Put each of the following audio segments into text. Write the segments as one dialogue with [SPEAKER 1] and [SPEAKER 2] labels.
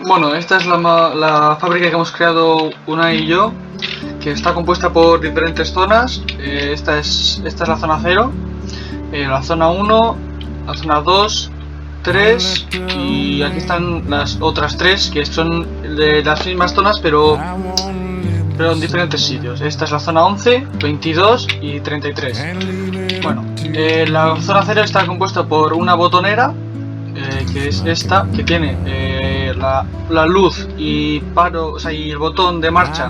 [SPEAKER 1] Bueno, esta es la fábrica que hemos creado Unai y yo, que está compuesta por diferentes zonas. Esta es la zona 0, la zona 1, la zona 2, 3 y aquí están las otras 3 que son de las mismas zonas pero en diferentes sitios. Esta es la zona 11, 22 y 33. Bueno, la zona 0 está compuesta por una botonera, que es esta, que tiene la luz y paro, o sea, y el botón de marcha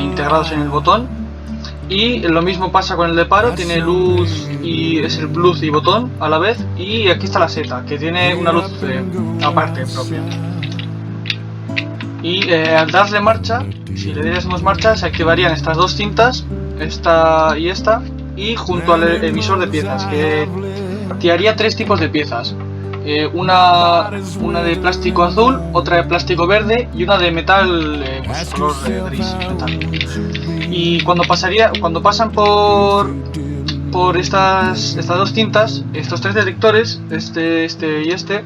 [SPEAKER 1] integrados en el botón. Y lo mismo pasa con el de paro, tiene luz y es el luz y botón a la vez. Y aquí está la seta, que tiene una luz aparte propia. Y al darle marcha, si le diésemos marcha, se activarían estas dos cintas, esta, y junto al emisor de piezas, que tiraría tres tipos de piezas. Una de plástico azul, otra de plástico verde y una de metal, pues, color gris metal. Y cuando pasan por estas dos cintas, estos tres detectores, este y este,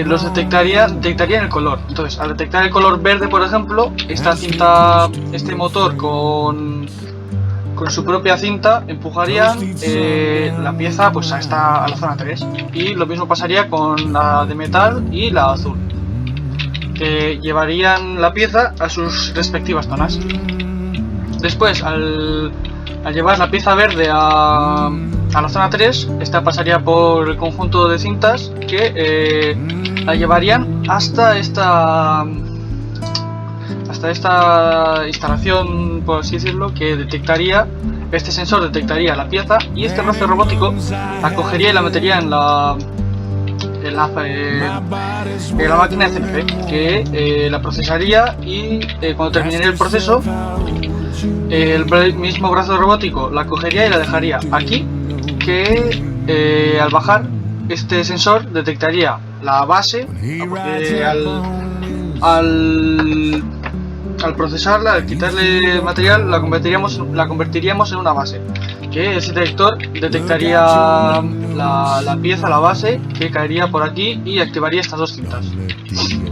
[SPEAKER 1] los detectarían el color. Entonces, al detectar el color verde, por ejemplo, esta cinta, este motor con su propia cinta empujaría la pieza pues a la zona 3. Y lo mismo pasaría con la de metal y la azul, que llevarían la pieza a sus respectivas zonas. Después, al llevar la pieza verde a la zona 3, esta pasaría por el conjunto de cintas que la llevarían hasta esta instalación, por así decirlo, que detectaría, este sensor detectaría la pieza y este brazo robótico la cogería y la metería en la máquina de CNC, que la procesaría y cuando terminaría el proceso, el mismo brazo robótico la cogería y la dejaría aquí, que al bajar este sensor detectaría la base, porque al procesarla, al quitarle material, la convertiríamos en una base, que ese detector detectaría la pieza, la base, que caería por aquí y activaría estas dos cintas.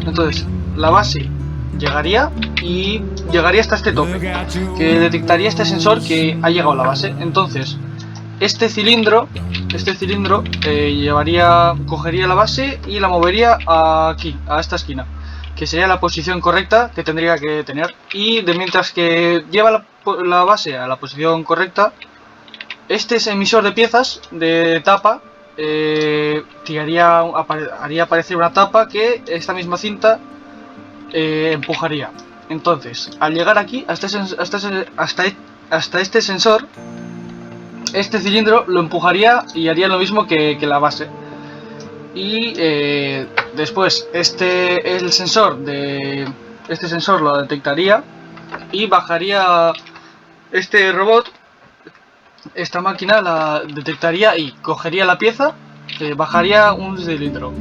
[SPEAKER 1] Entonces, la base llegaría hasta este tope, que detectaría este sensor que ha llegado a la base. Entonces, este cilindro cogería la base y la movería aquí, a esta esquina, que sería la posición correcta que tendría que tener. Y mientras que lleva la base a la posición correcta, este es emisor de piezas de tapa, haría aparecer una tapa que esta misma cinta empujaría. Entonces, al llegar aquí hasta este sensor, este cilindro lo empujaría y haría lo mismo que la base. Y después el sensor lo detectaría y bajaría este robot. Esta máquina la detectaría y cogería la pieza, bajaría un cilindro,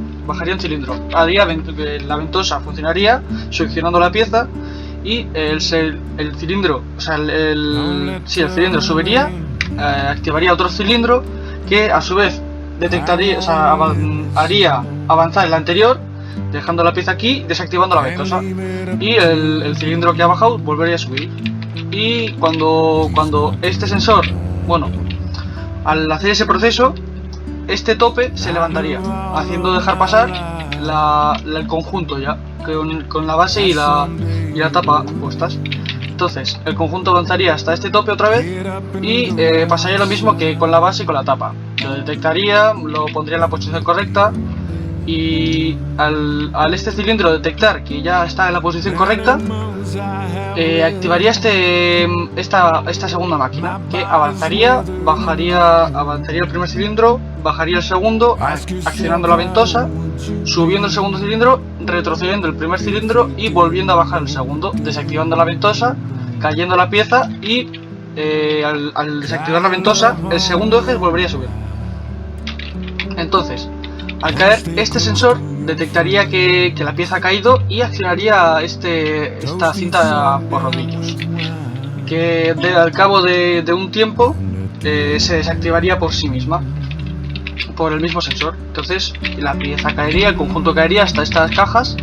[SPEAKER 1] haría la ventosa, funcionaría succionando la pieza y el cilindro, o sea, el cilindro subiría, activaría otro cilindro que a su vez detectaría, o sea, haría avanzar el anterior, dejando la pieza aquí, desactivando la ventosa, y el cilindro que ha bajado volvería a subir. Y cuando este sensor, bueno, al hacer ese proceso, este tope se levantaría, haciendo dejar pasar el conjunto ya, con la base y la tapa puestas. Entonces, el conjunto avanzaría hasta este tope otra vez y pasaría lo mismo que con la base y con la tapa. Lo detectaría, lo pondría en la posición correcta y al este cilindro detectar que ya está en la posición correcta, activaría esta segunda máquina, que avanzaría el primer cilindro, bajaría el segundo, accionando la ventosa, subiendo el segundo cilindro, retrocediendo el primer cilindro y volviendo a bajar el segundo, desactivando la ventosa, cayendo la pieza y al desactivar la ventosa, el segundo eje volvería a subir. Entonces, al caer, este sensor detectaría que la pieza ha caído y accionaría esta cinta por rodillos, que al cabo de un tiempo se desactivaría por sí misma. por el mismo sensor. Entonces la pieza caería, el conjunto caería hasta estas cajas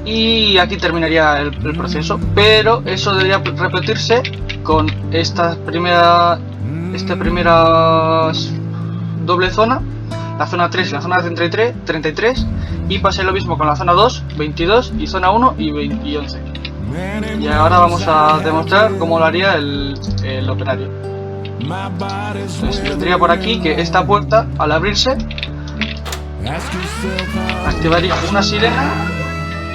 [SPEAKER 1] y aquí terminaría el proceso. Pero eso debería repetirse con esta primera doble zona, la zona 3 y la zona 33, y pase lo mismo con la zona 2, 22 y zona 1 y 11. Y ahora vamos a demostrar cómo lo haría el operario. Entonces tendría por aquí que esta puerta, al abrirse, activaría una sirena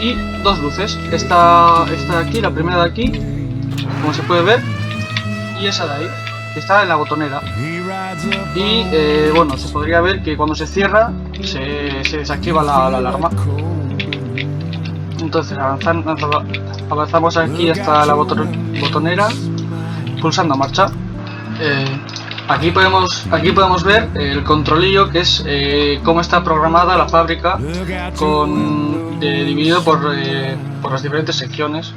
[SPEAKER 1] y dos luces. Esta de aquí, la primera de aquí, como se puede ver, y esa de ahí, que está en la botonera. Y bueno, se podría ver que cuando se cierra se desactiva la alarma. Entonces avanzamos aquí hasta la botonera pulsando marcha. Aquí podemos ver el controlillo, que es cómo está programada la fábrica, dividido por las diferentes secciones.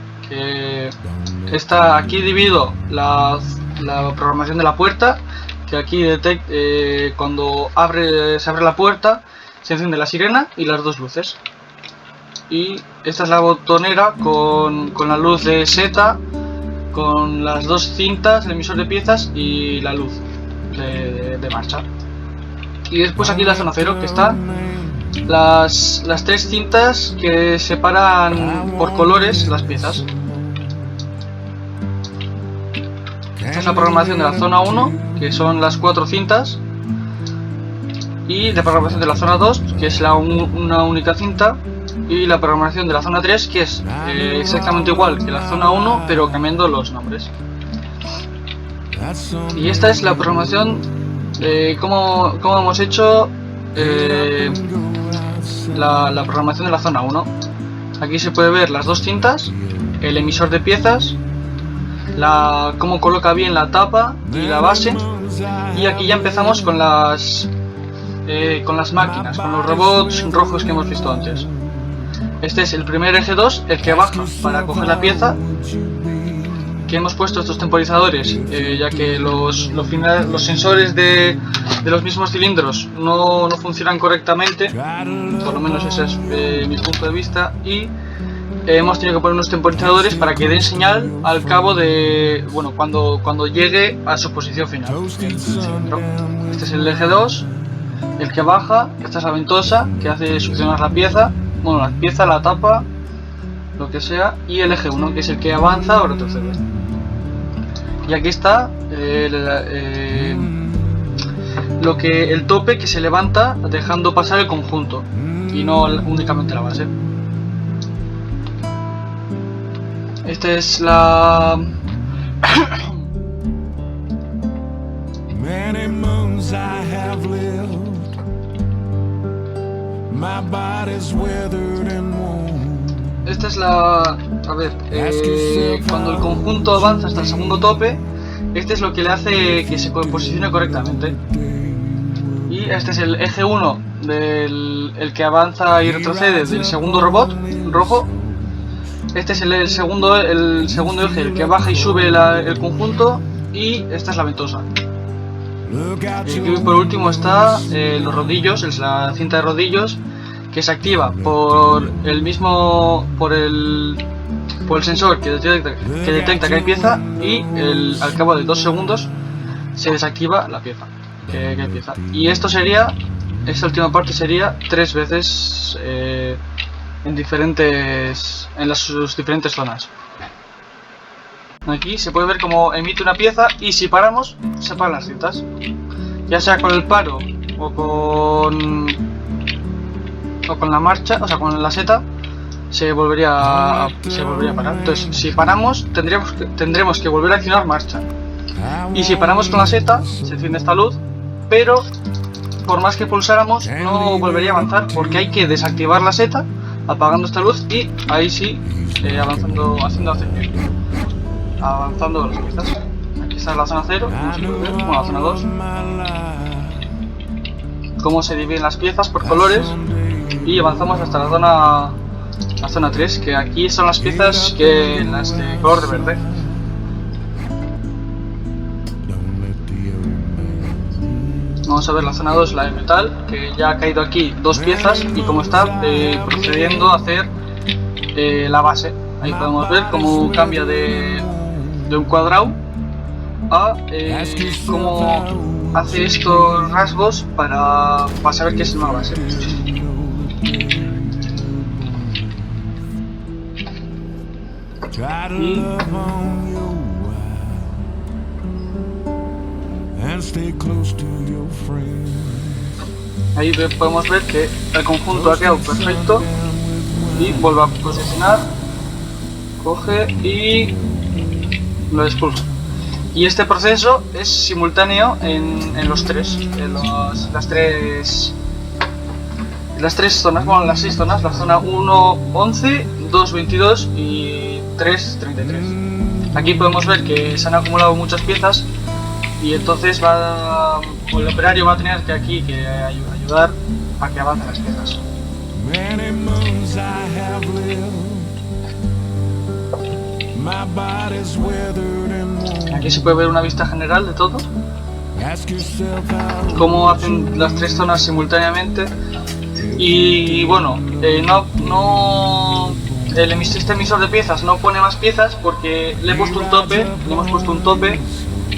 [SPEAKER 1] Está aquí dividido la programación de la puerta, que aquí cuando se abre la puerta se enciende la sirena y las dos luces. Y esta es la botonera con la luz de seta, con las dos cintas, el emisor de piezas y la luz de marcha. Y después aquí la zona 0, que están las tres cintas que separan por colores las piezas. Esta es la programación de la zona 1, que son las 4 cintas, y la programación de la zona 2, que es una única cinta, y la programación de la zona 3, que es exactamente igual que la zona 1, pero cambiando los nombres. Y esta es la programación, cómo hemos hecho la programación de la zona 1. Aquí se puede ver las dos cintas, el emisor de piezas, cómo coloca bien la tapa y la base, y aquí ya empezamos con las máquinas, con los robots rojos que hemos visto antes. Este es el primer eje 2, el que baja para coger la pieza, que hemos puesto estos temporizadores, ya que los sensores de los mismos cilindros no funcionan correctamente, por lo menos ese es mi punto de vista, y hemos tenido que poner unos temporizadores para que den señal al cabo de, bueno, cuando llegue a su posición final. Este es el eje 2, el que baja. Esta es la ventosa, que hace succionar la pieza, la tapa, lo que sea, y el eje 1, que es el que avanza o retrocede. Y aquí está el tope que se levanta dejando pasar el conjunto y no únicamente la base. Esta es la a ver, cuando el conjunto avanza hasta el segundo tope, este es lo que le hace que se posicione correctamente. Y este es el eje 1 el que avanza y retrocede del segundo robot rojo. Este es el segundo eje, el que baja y sube el conjunto, y esta es la ventosa. Y por último está los rodillos, es la cinta de rodillos, que se activa por el sensor que detecta que hay pieza, y al cabo de 2 segundos se desactiva la pieza que hay pieza. Y esta última parte sería 3 veces en sus diferentes zonas. Aquí se puede ver cómo emite una pieza, y si paramos, se paran las cintas, ya sea con el paro o con la marcha, o sea con la seta, se volvería a parar. Entonces, si paramos, tendremos que volver a accionar marcha, y si paramos con la seta, se enciende esta luz, pero por más que pulsáramos no volvería a avanzar, porque hay que desactivar la seta apagando esta luz, y ahí sí, avanzando las piezas. Aquí está la zona 0, la zona 2, cómo se dividen las piezas por colores, y avanzamos hasta la zona 3, que aquí son las piezas las de color de verde. Vamos a ver la zona 2, la de metal, que ya ha caído aquí 2 piezas y como está procediendo a hacer la base. Ahí podemos ver cómo cambia de un cuadrado a cómo hace estos rasgos para saber que es una base. Y ahí podemos ver que el conjunto ha quedado perfecto y vuelve a posicionar, coge y lo expulsa. Y este proceso es simultáneo en los tres, las tres zonas, bueno, las 6 zonas, la zona 1, 11, 2, 22 y 3, 33. Aquí podemos ver que se han acumulado muchas piezas y entonces el operario va a tener que aquí ayudar a que avancen las piezas. Aquí se puede ver una vista general de todo, cómo hacen las 3 zonas simultáneamente. Y bueno, este emisor de piezas no pone más piezas porque le hemos puesto un tope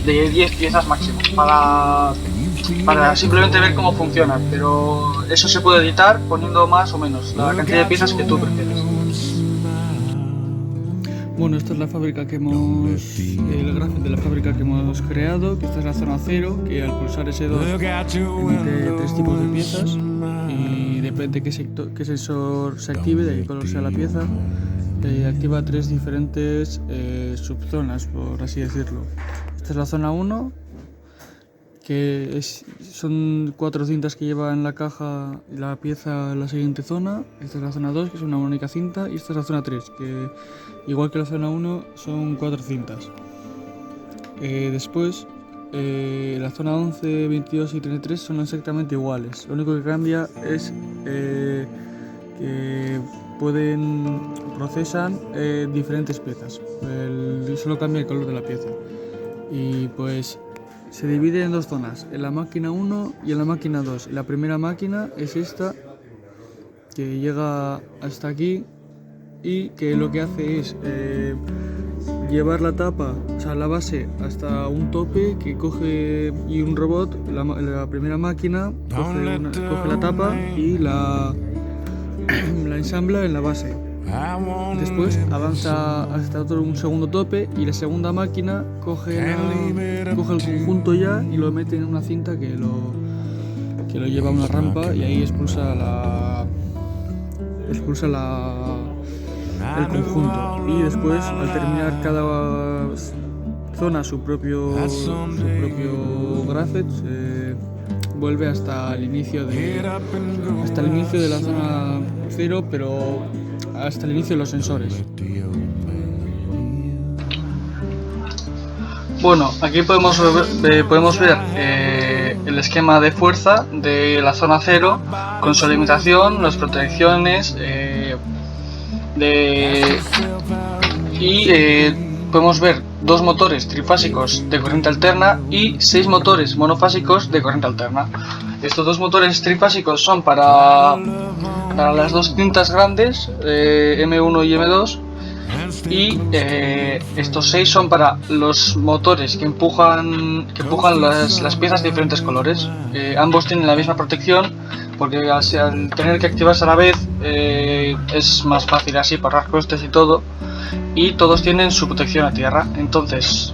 [SPEAKER 1] de 10 piezas máximo para simplemente ver cómo funciona, pero eso se puede editar poniendo más o menos la cantidad de piezas que tú prefieres.
[SPEAKER 2] Bueno, esta es la fábrica que el gráfico de la fábrica que hemos creado, que esta es la zona 0, que al pulsar S2 emite 3 tipos de piezas y depende de qué sensor se active, de qué color sea la pieza, activa 3 diferentes subzonas, por así decirlo. Esta es la zona 1, que son 4 cintas que lleva en la caja la pieza en la siguiente zona. Esta es la zona 2, que es una única cinta, y esta es la zona 3, que igual que la zona 1 son 4 cintas. Después la zona 11, 22 y 33 son exactamente iguales. Lo único que cambia es que procesan diferentes piezas. Solo cambia el color de la pieza. Y pues se divide en 2 zonas, en la máquina 1 y en la máquina 2. La primera máquina es esta, que llega hasta aquí y que lo que hace es llevar la tapa, o sea, la base hasta un tope que coge, y un robot, la primera máquina coge la tapa y la ensambla en la base. Después avanza hasta un segundo tope y la segunda máquina coge el conjunto ya y lo mete en una cinta que lo lleva a una rampa y ahí expulsa el conjunto. Y después, al terminar cada zona su propio graphics, vuelve hasta el inicio de la zona 0, pero hasta el inicio de los sensores.
[SPEAKER 1] Bueno, aquí podemos ver el esquema de fuerza de la zona 0 con su alimentación, las protecciones podemos ver 2 motores trifásicos de corriente alterna y 6 motores monofásicos de corriente alterna. Estos 2 motores trifásicos son para las 2 cintas grandes, M1 y M2, y estos 6 son para los motores que empujan las piezas de diferentes colores. Ambos tienen la misma protección porque al tener que activarse a la vez es más fácil así para ahorrar costes y todo, y todos tienen su protección a tierra. Entonces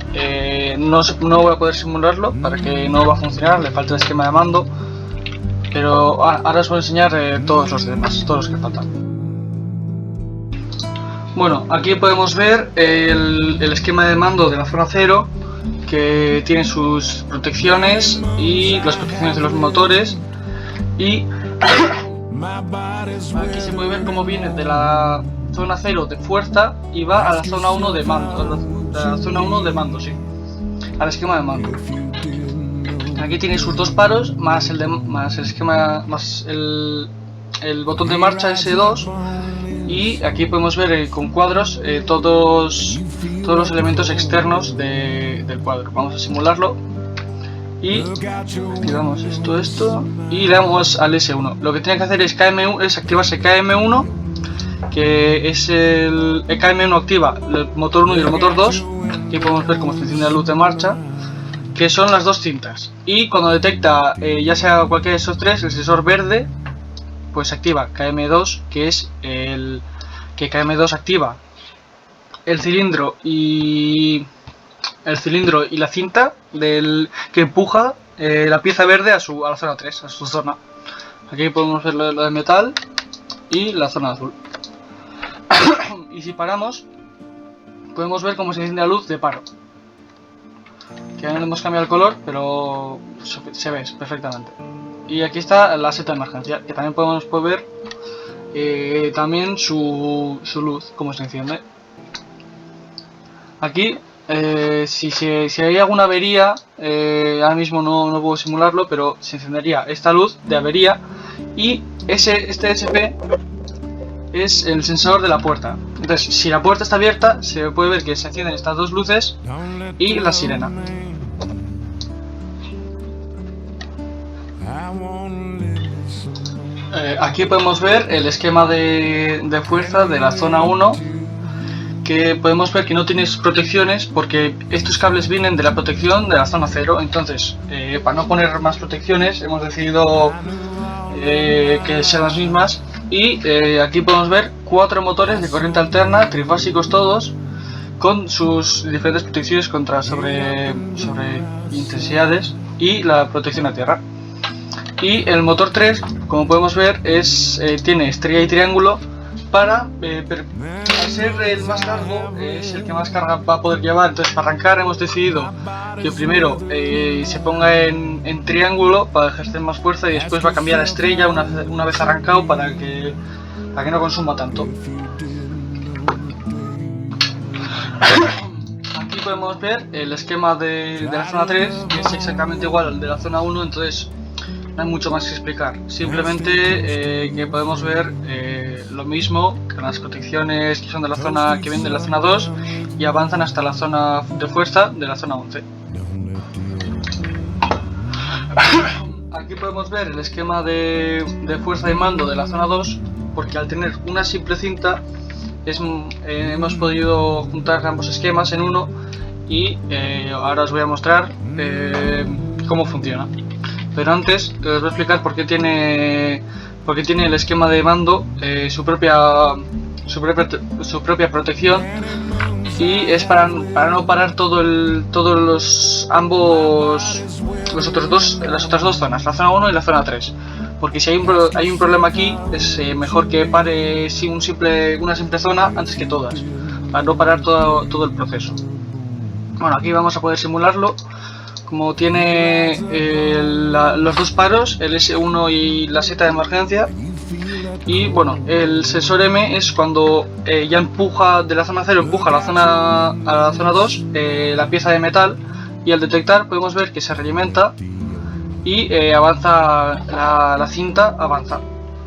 [SPEAKER 1] no voy a poder simularlo para que no va a funcionar, le falta el esquema de mando, pero ahora os voy a enseñar todos los demás, todos los que faltan. Bueno, aquí podemos ver el esquema de mando de la zona 0, que tiene sus protecciones y las protecciones de los motores, y aquí se puede ver cómo viene de la zona 0 de fuerza y va a la zona 1 de mando, la zona 1 de mando, sí, al esquema de mando. Aquí tiene sus 2 paros más el botón de marcha S2, y aquí podemos ver con cuadros todos los elementos externos del cuadro. Vamos a simularlo. y activamos esto y le damos al S1. Lo que tiene que hacer es activarse KM1, que es el KM1 activa el motor 1 y el motor 2. Aquí podemos ver cómo funciona la luz de marcha, que son las dos cintas, y cuando detecta ya sea cualquiera de esos tres, el sensor verde pues activa KM2, que es el que KM2 activa el cilindro y la cinta que empuja la pieza verde a la zona 3, a su zona. Aquí podemos ver lo de metal y la zona azul. Y si paramos, podemos ver cómo se enciende la luz de paro, que ya no le hemos cambiado el color, pero se ve perfectamente. Y aquí está la seta de emergencia, que también podemos ver también su luz, cómo se enciende. Aquí, si hay alguna avería, ahora mismo no puedo simularlo, pero se encendería esta luz de avería, y este SP es el sensor de la puerta. Entonces, si la puerta está abierta, se puede ver que se encienden estas dos luces y la sirena. Aquí podemos ver el esquema de fuerza de la zona 1, que podemos ver que no tiene protecciones porque estos cables vienen de la protección de la zona 0. Entonces, para no poner más protecciones, hemos decidido que sean las mismas. Y aquí podemos ver 4 motores de corriente alterna, trifásicos todos, con sus diferentes protecciones sobre intensidades y la protección a tierra. Y el motor 3, como podemos ver, tiene estrella y triángulo para, al ser el más largo, es el que más carga va a poder llevar. Entonces, para arrancar hemos decidido que primero se ponga en triángulo para ejercer más fuerza, y después va a cambiar a estrella una vez arrancado para que no consuma tanto. Aquí podemos ver el esquema de la zona 3, que es exactamente igual al de la zona 1, entonces no hay mucho más que explicar. Simplemente que podemos ver lo mismo, que las protecciones que son de la zona, que vienen de la zona 2 y avanzan hasta la zona de fuerza de la zona 11. Aquí podemos ver el esquema de fuerza y mando de la zona 2, porque al tener una simple cinta hemos podido juntar ambos esquemas en uno, y ahora os voy a mostrar cómo funciona. Pero antes os voy a explicar por qué tiene el esquema de mando su propia protección, y es para no parar las otras dos zonas, la zona 1 y la zona 3. Porque si hay un problema aquí, es mejor que pare una simple zona antes que todas, para no parar todo el proceso. Bueno, aquí vamos a poder simularlo. Como tiene los dos paros, el S1 y la seta de emergencia. Y bueno, el sensor M es cuando ya empuja de la zona 0, empuja a la zona 2 la pieza de metal, y al detectar podemos ver que se realimenta y avanza la cinta, avanza.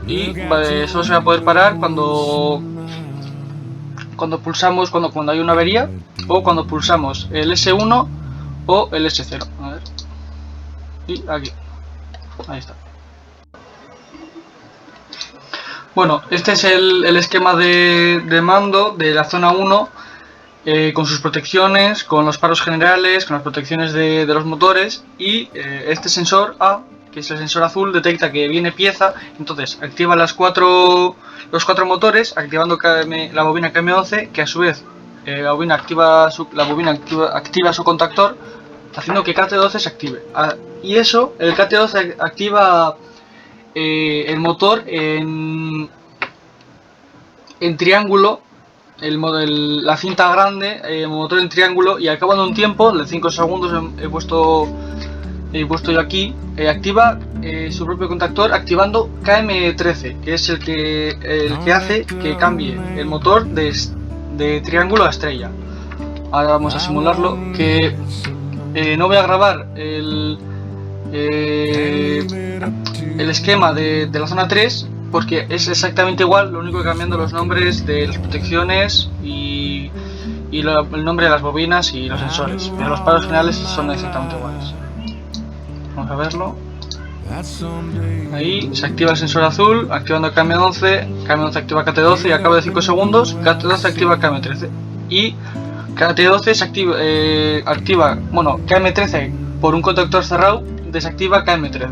[SPEAKER 1] Y solo se va a poder parar cuando pulsamos, cuando hay una avería, o cuando pulsamos el S1 o el S0. A ver. Y aquí. Ahí está. Bueno, este es el esquema de mando de la zona 1, con sus protecciones, con los paros generales, con las protecciones de los motores, y este sensor A, que es el sensor azul, detecta que viene pieza, entonces activa los cuatro motores, activando la bobina KM11, que a su vez la bobina activa su contactor, haciendo que KT12 se active. Y eso, el KT12 activa el motor en triángulo, la cinta grande, el motor en triángulo, y al cabo de un tiempo de 5 segundos he puesto yo aquí, activa su propio contactor, activando KM13, que es el que hace que cambie el motor de triángulo a estrella. Ahora vamos a simularlo, que no voy a grabar el esquema de la zona 3, porque es exactamente igual, lo único que cambiando los nombres de las protecciones y el nombre de las bobinas y los sensores, pero los paros finales son exactamente iguales. Vamos a verlo. Ahí se activa el sensor azul, activando KM11, KM11 activa KT12 y a cabo de 5 segundos KT12 activa KM13. Y KT12 se activa, bueno, KM13 por un contactor cerrado, desactiva KM13.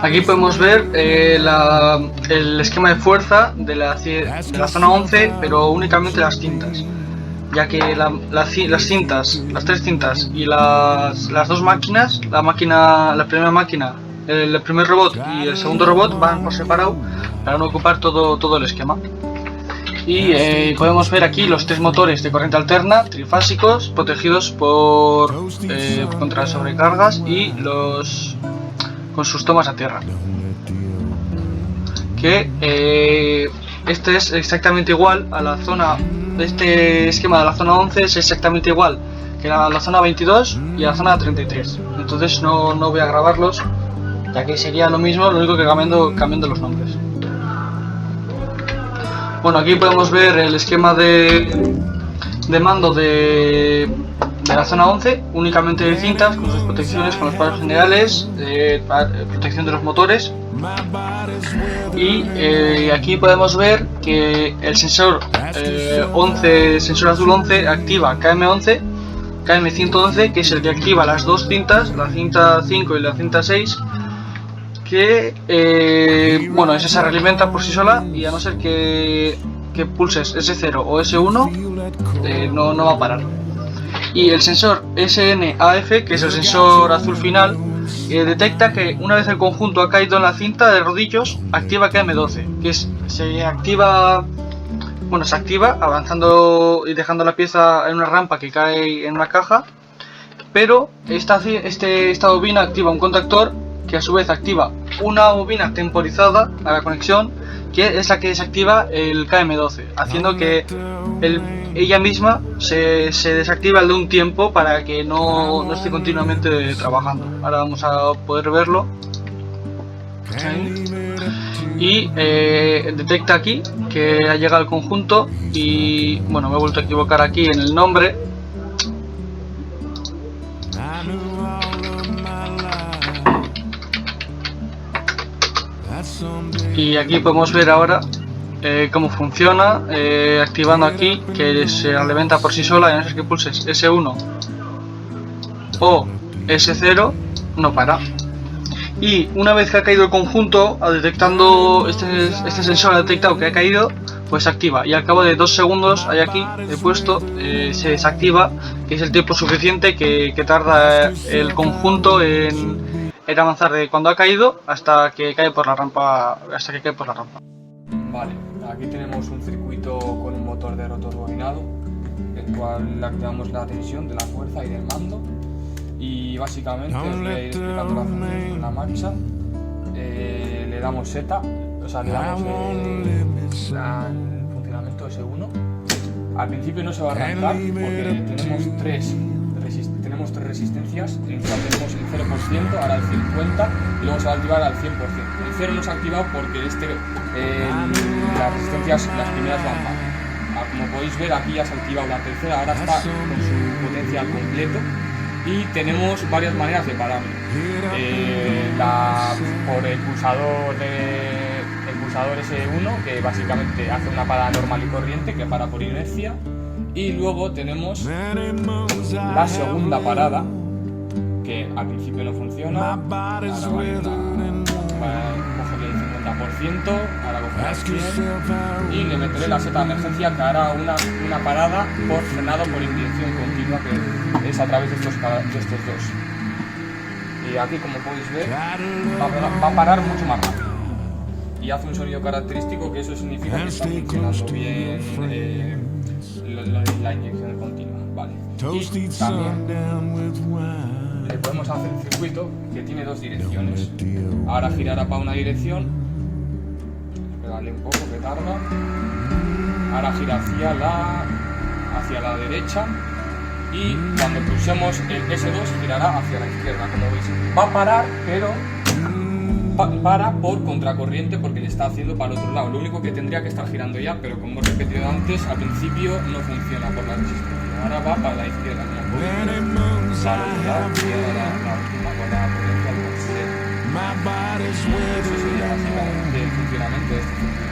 [SPEAKER 1] Aquí podemos ver el esquema de fuerza de la zona 11, pero únicamente las cintas, ya que las cintas, las tres cintas y las dos máquinas, la primera máquina, el primer robot y el segundo robot van por separado para no ocupar todo el esquema. Y podemos ver aquí los tres motores de corriente alterna, trifásicos, protegidos contra sobrecargas y con sus tomas a tierra. Que este es exactamente igual a la zona, este esquema de la zona 11 es exactamente igual que la zona 22 y la zona 33. Entonces no voy a grabarlos, ya que sería lo mismo, lo único que cambiando los nombres. Bueno, aquí podemos ver el esquema de mando de la zona 11, únicamente de cintas, con sus protecciones, con los paros generales, protección de los motores. Y aquí podemos ver que el sensor 11, sensor azul 11, activa KM11, KM111, que es el que activa las dos cintas, la cinta 5 y la cinta 6, que bueno, esa se realimenta por sí sola, y a no ser que pulses S0 o S1 no va a parar. Y el sensor SNAF, que es el sensor azul final, detecta que una vez el conjunto ha caído en la cinta de rodillos, activa KM12, que se activa avanzando y dejando la pieza en una rampa que cae en una caja, pero esta bobina activa un contactor que a su vez activa una bobina temporizada a la conexión, que es la que desactiva el KM12, haciendo que ella misma se desactiva al de un tiempo para que no esté continuamente trabajando. Ahora vamos a poder verlo. Y detecta aquí que ha llegado el conjunto, y bueno, me he vuelto a equivocar aquí en el nombre. Y aquí podemos ver ahora cómo funciona, activando aquí que se alimenta por sí sola, y a no ser que pulses S1 o S0 no para. Y una vez que ha caído el conjunto, detectando este sensor ha detectado que ha caído, pues se activa, y al cabo de 2 segundos, hay aquí he puesto, se desactiva, que es el tiempo suficiente que tarda el conjunto en avanzar de cuando ha caído hasta que cae por la rampa.
[SPEAKER 2] Vale, aquí tenemos un circuito con un motor de rotor bobinado, el cual le activamos la tensión de la fuerza y del mando, y básicamente os voy a ir explicando la función con la marcha. Le damos Z, o sea, le damos el funcionamiento S1. Al principio no se va a arrancar porque tenemos tres resistencias, en cual tenemos el 0%, ahora el 50%, y luego se va a activar al 100%. El 0 no se ha activado porque las resistencias, las primeras van mal. Como podéis ver, aquí ya se ha activado la tercera, ahora está con su potencia al completo, y tenemos varias maneras de pararlo. Por el pulsador S1, que básicamente hace una parada normal y corriente, que para por inercia. Y luego tenemos la segunda parada, que al principio no funciona. Ahora va a cogerle el 50%, ahora cogerá el 100%, y le meteré la seta de emergencia, que hará una parada por frenado por inyección continua, que es a través de estos dos. Y aquí, como podéis ver, va a parar mucho más rápido. Y hace un sonido característico, que eso significa que está funcionando bien la inyección continua, vale. Y también le podemos hacer un circuito que tiene dos direcciones. Ahora girará para una dirección, pegarle un poco que tarda. Ahora gira hacia la derecha, y cuando pulsemos el S2 girará hacia la izquierda. Como veis, va a parar, pero
[SPEAKER 3] para por contracorriente porque le está haciendo para el otro lado. Lo único que tendría que estar girando ya, pero como he repetido antes, al principio no funciona por la resistencia. Ahora va para la izquierda, para el otro lado, y ahora la última con la potencial por ser. Eso sería básicamente el funcionamiento de este circuito.